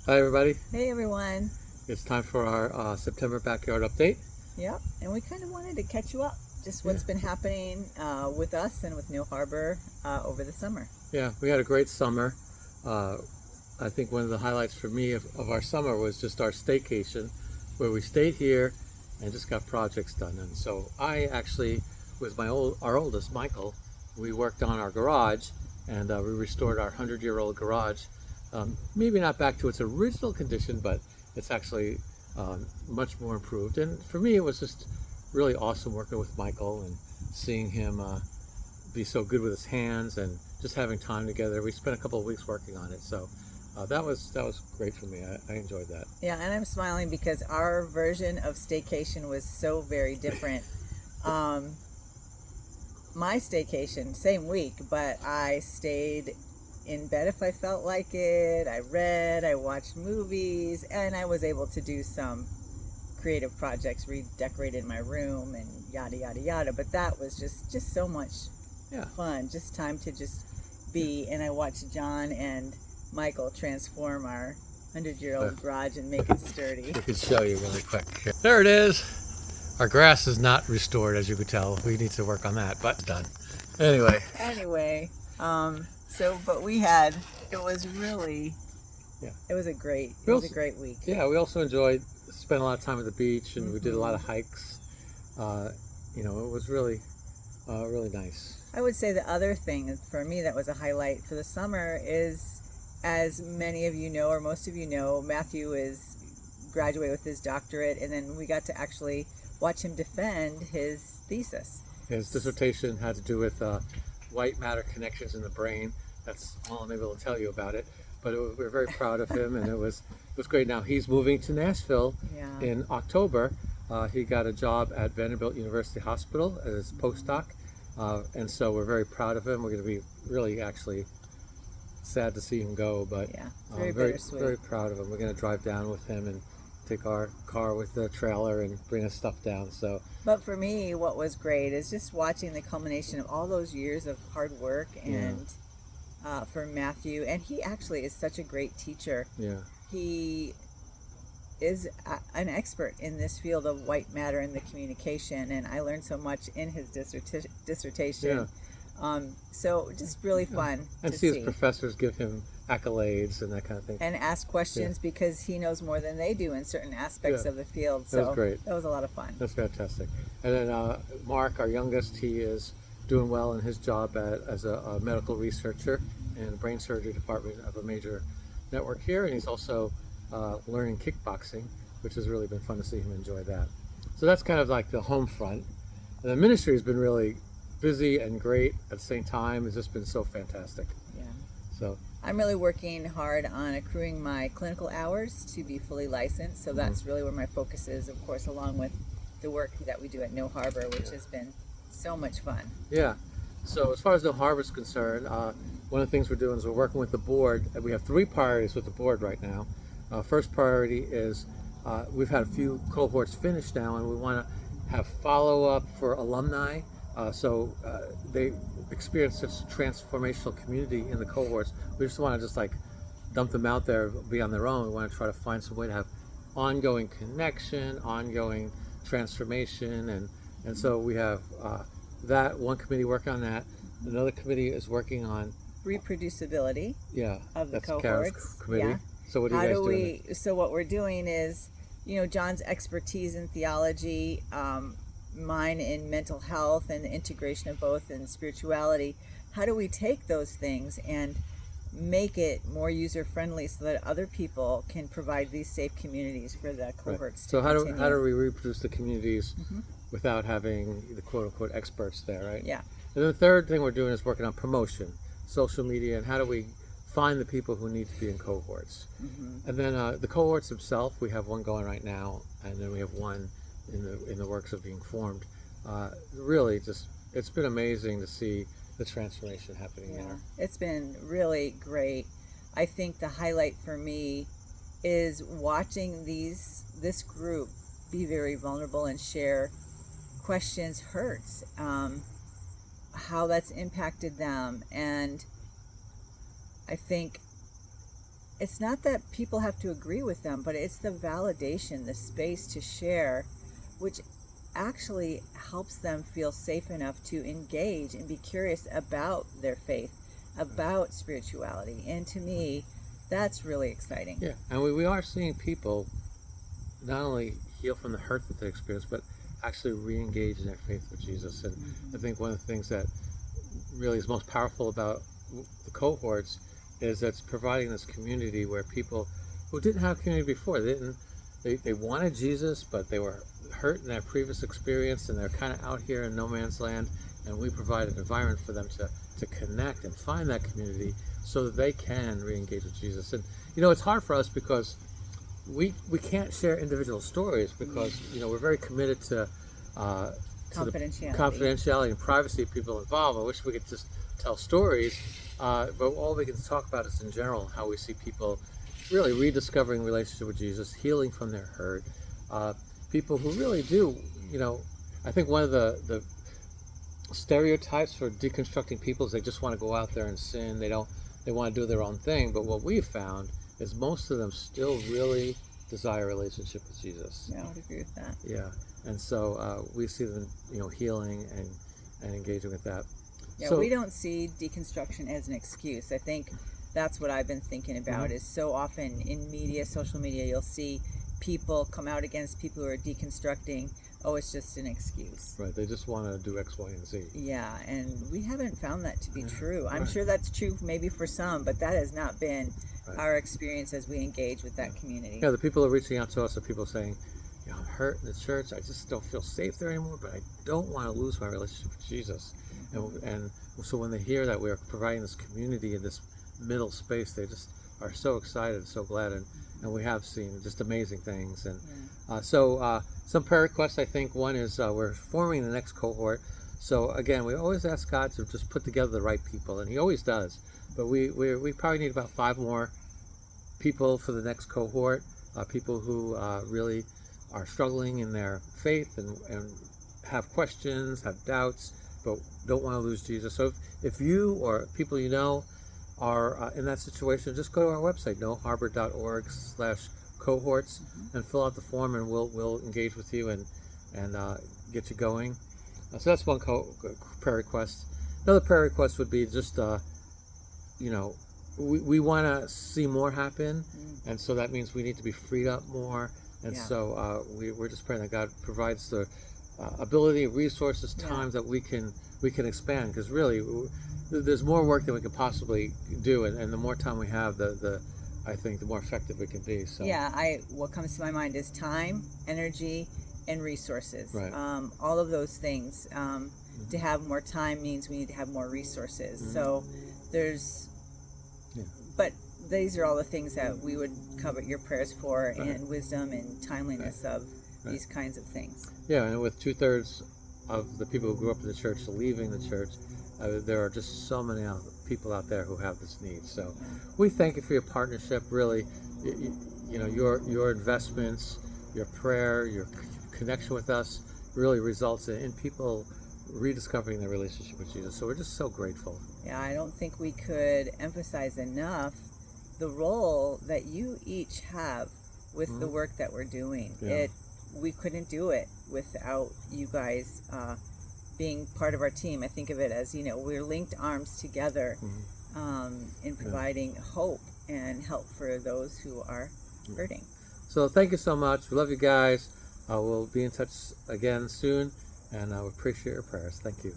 Hi everybody, Hey everyone. it's time for our September backyard update. Yep, and we kind of wanted to catch you up, just Yeah, what's been happening with us and with No Harbor over the summer. yeah, we had a great summer. Uh, I think one of the highlights for me of our summer was just our staycation, where we stayed here and just got projects done. And so I actually, with our oldest, Michael, we worked on our garage and we restored our 100-year-old garage. Maybe not back to its original condition, but it's actually much more improved. And for me, it was just really awesome working with Michael and seeing him be so good with his hands and just having time together. We spent a couple of weeks working on it, so that was great for me. I enjoyed that. Yeah, and I'm smiling because our version of staycation was so very different. Um, my staycation, same week, but I stayed in bed if I felt like it. I read, I watched movies, and I was able to do some creative projects, redecorated my room and yada yada yada. But that was just so much Yeah, fun, just time to just be. And I watched John and Michael transform our 100-year uh, old garage and make it sturdy. we could show you really quick. There it is. Our grass is not restored, as you could tell. We need to work on that, but done. Anyway, Anyway, but we had, it was really, yeah. it was a great, it We was a also, great week. yeah, we also enjoyed spent a lot of time at the beach, and we did a lot of Hmm. hikes. Uh, it was really, really nice. I would say the other thing for me that was a highlight for the summer is, as many of you know, or most of you know, Matthew is graduated with his doctorate, and then we got to actually watch him defend his thesis. His dissertation had to do with white matter connections in the brain. That's all I'm able to tell you about it. But we're very proud of him, and it was great. Now he's moving to Nashville Yeah. in October. He got a job at Vanderbilt University Hospital as postdoc, and so we're very proud of him. We're going to be really actually sad to see him go, but Yeah, it's very very bittersweet. very proud of him. We're going to drive down with him and take our car with the trailer and bring his stuff down. So But for me, what was great is just watching the culmination of all those years of hard work, yeah, and for Matthew, and he actually is such a great teacher. yeah, He is an expert in this field of white matter and the communication, and I learned so much in his yeah. dissertation. So just really Yeah. fun And to see his see professors give him accolades and that kind of thing. and ask Yeah, questions because he knows more than they do in certain yeah, aspects of the field. that was So great. that was a lot of fun. That's fantastic. And then Mark, our youngest, he is doing well in his job as a medical researcher in the brain surgery department of a major network here. And he's also learning kickboxing, which has really been fun to see him enjoy that. So that's kind of like the home front. And the ministry has been really busy and great at the same time. It's just been so fantastic. Yeah. So, I'm really working hard on accruing my clinical hours to be fully licensed. So that's really where my focus is, of course, along with the work that we do at No Harbor, which has been so much fun. yeah. So as far as the harbor is concerned, one of the things we're doing is we're working with the board. We have three priorities with the board right now. First priority is we've had a few cohorts finished now, and we want to have follow-up for alumni. They experience such transformational community in the cohorts. We just want to just like dump them out there, be on their own. We want to try to find some way to have ongoing connection, ongoing transformation, and so we have that one committee working on that. Another committee is working on Reproducibility yeah, of the that's Kara's cohorts. committee. Yeah. So what are How you guys do doing? we, so what we're doing is, John's expertise in theology, mine in mental health and the integration of both and spirituality. How do we take those things and make it more user friendly so that other people can provide these safe communities for the Right. cohorts to So continue? how do we reproduce the communities Hmm. without having the quote unquote experts there, right? Yeah. And then the third thing we're doing is working on promotion, social media, and how do we find the people who need to be in cohorts. Hmm. And then the cohorts themselves, we have one going right now, and then we have one in the works of being formed. Really, just it's been amazing to see the transformation happening Yeah, there. it's been really great. I think the highlight for me is watching this group be very vulnerable and share questions, hurts, how that's impacted them. And I think it's not that people have to agree with them, but it's the validation, the space to share, which actually helps them feel safe enough to engage and be curious about their faith, about spirituality. And to me, that's really exciting. Yeah, and we are seeing people not only heal from the hurt that they experienced, but actually re-engage in their faith with Jesus. And I think one of the things that really is most powerful about the cohorts is that it's providing this community where people who didn't have community before, they wanted Jesus, but they were hurt in their previous experience, and they're kind of out here in no man's land, and we provide an environment for them to connect and find that community so that they can re-engage with Jesus. And it's hard for us because we can't share individual stories because we're very committed to confidentiality and privacy of people involved. I wish we could just tell stories, but all we can talk about is in general how we see people really rediscovering relationship with Jesus, healing from their hurt. People who really do, I think one of the stereotypes for deconstructing people is they just want to go out there and sin. They want to do their own thing. But what we've found is most of them still really desire a relationship with Jesus. Yeah, I would agree with that. Yeah, and so we see them, healing and engaging with that. Yeah, so, we don't see deconstruction as an excuse. I think that's what I've been thinking about. Is so often in media, social media, you'll see people come out against people who are deconstructing. Oh, it's just an excuse. Right, they just want to do X, Y, and Z. Yeah, and we haven't found that to be true. I'm sure that's true maybe for some, but that has not been our experience as we engage with that community. Yeah, the people who are reaching out to us are people saying, I'm hurt in the church. I just don't feel safe there anymore, but I don't want to lose my relationship with Jesus. And so when they hear that we're providing this community in this middle space, they just are so excited, so glad, and we have seen just amazing things. And so some prayer requests, I think one is we're forming the next cohort. So again, we always ask God to just put together the right people, and He always does. But we probably need about 5 more people for the next cohort, people who really are struggling in their faith and have questions, have doubts, but don't want to lose Jesus. So if you or people you know are in that situation, just go to our website, nohatbor.org/cohorts, and fill out the form, and we'll engage with you and get you going. So that's one prayer request. Another prayer request would be just we want to see more happen, and so that means we need to be freed up more. And so we're just praying that God provides the ability, resources, time that we can expand, because really there's more work than we could possibly do, and the more time we have, I think the more effective we can be. So what comes to my mind is time, energy, and resources. Right. All of those things. To have more time means we need to have more resources. So there's, but these are all the things that we would cover your prayers for, and wisdom and timeliness of these kinds of things. Yeah, and with 2/3 of the people who grew up in the church leaving the church, there are just so many people out there who have this need. So we thank you for your partnership. Really, your investments, your prayer, your connection with us really results in people rediscovering their relationship with Jesus. So we're just so grateful. Yeah, I don't think we could emphasize enough the role that you each have with the work that we're doing. We couldn't do it without you guys being part of our team. I think of it as, we're linked arms together in providing hope and help for those who are hurting. So thank you so much. We love you guys. We'll be in touch again soon, and I appreciate your prayers. Thank you.